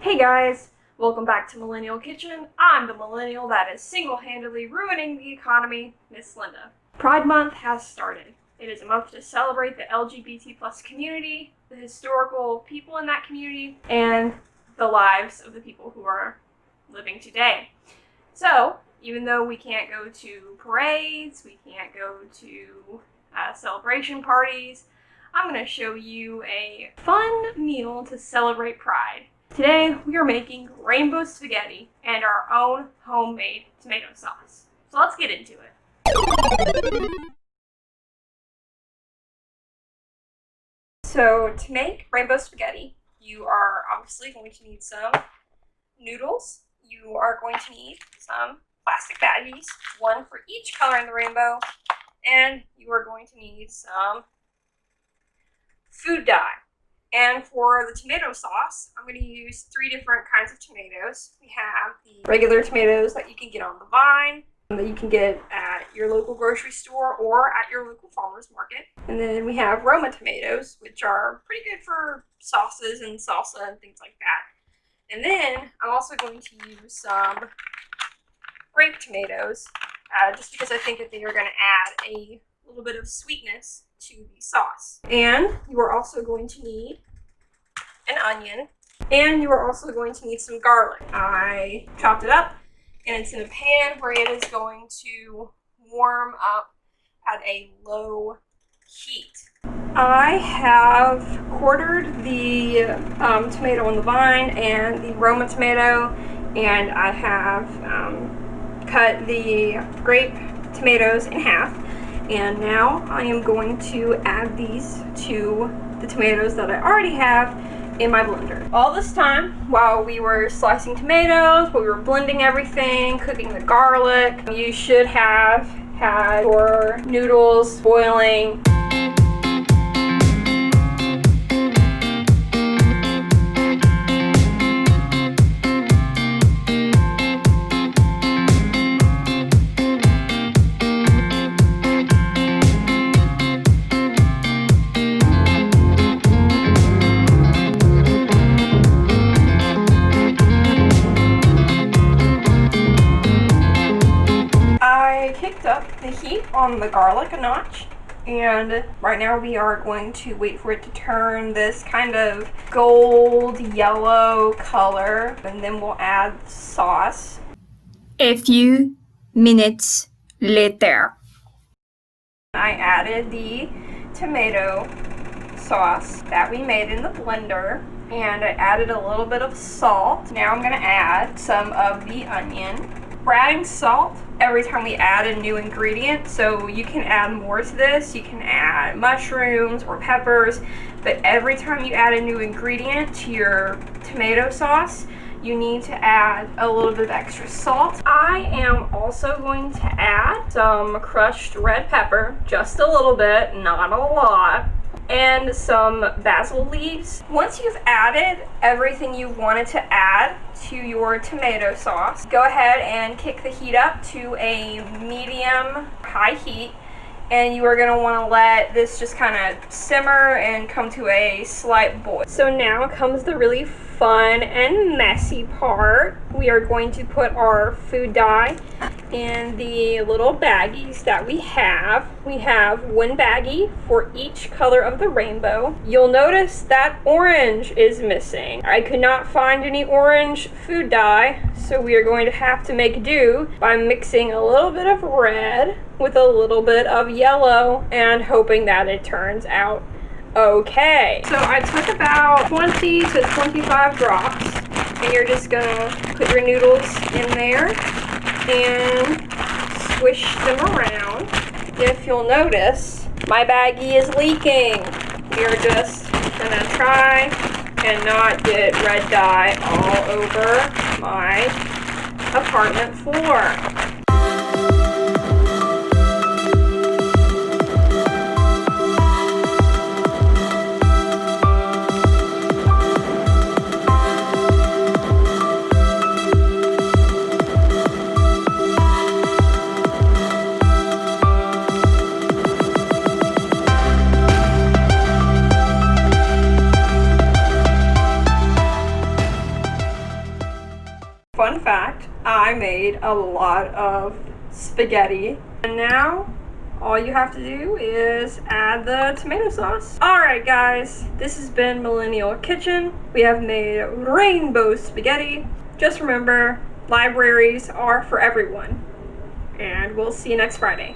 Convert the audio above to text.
Hey guys, welcome back to Millennial Kitchen. I'm the millennial that is single-handedly ruining the economy, Miss Linda. Pride Month has started. It is a month to celebrate the LGBT plus community, the historical people in that community, and the lives of the people who are living today. So, even though we can't go to parades, we can't go to celebration parties, I'm going to show you a fun meal to celebrate Pride. Today, we are making rainbow spaghetti and our own homemade tomato sauce. So let's get into it. So to make rainbow spaghetti, you are obviously going to need some noodles. You are going to need some plastic baggies, one for each color in the rainbow, and you are going to need some food dye. And for the tomato sauce, I'm going to use 3 different kinds of tomatoes. We have the regular tomatoes that you can get on the vine, that you can get at your local grocery store or at your local farmer's market. And then we have Roma tomatoes, which are pretty good for sauces and salsa and things like that. And then I'm also going to use some grape tomatoes, just because I think that they are going to add a little bit of sweetness to the sauce. And you are also going to need an onion, and you are also going to need some garlic. I chopped it up, and it's in a pan where it is going to warm up at a low heat. I have quartered the tomato on the vine and the Roma tomato, and I have cut the grape tomatoes in half. And now I am going to add these to the tomatoes that I already have in my blender. All this time, while we were slicing tomatoes, while we were blending everything, cooking the garlic, you should have had your noodles boiling. Kicked up the heat on the garlic a notch, and right now we are going to wait for it to turn this kind of gold yellow color, and then we'll add sauce. A few minutes later, I added the tomato sauce that we made in the blender, and I added a little bit of salt. Now I'm going to add some of the onion. We're adding salt every time we add a new ingredient, so you can add more to this. You can add mushrooms or peppers, but every time you add a new ingredient to your tomato sauce, you need to add a little bit of extra salt. I am also going to add some crushed red pepper, just a little bit, not a lot, and some basil leaves. Once you've added everything you wanted to add to your tomato sauce, go ahead and kick the heat up to a medium high heat, and you are going to want to let this just kind of simmer and come to a slight boil. So now comes the really fun and messy part. We are going to put our food dye in the little baggies that we have. We have 1 baggie for each color of the rainbow. You'll notice that orange is missing. I could not find any orange food dye, so we are going to have to make do by mixing a little bit of red with a little bit of yellow and hoping that it turns out okay. So I took about 20 to 25 drops, and you're just gonna put your noodles in there and swish them around. If you'll notice, my baggie is leaking. We are just gonna try and not get red dye all over my apartment floor. Fun fact, I made a lot of spaghetti. And now, all you have to do is add the tomato sauce. Alright guys, this has been Millenial Kitchen. We have made rainbow spaghetti. Just remember, libraries are for everyone. And we'll see you next Friday.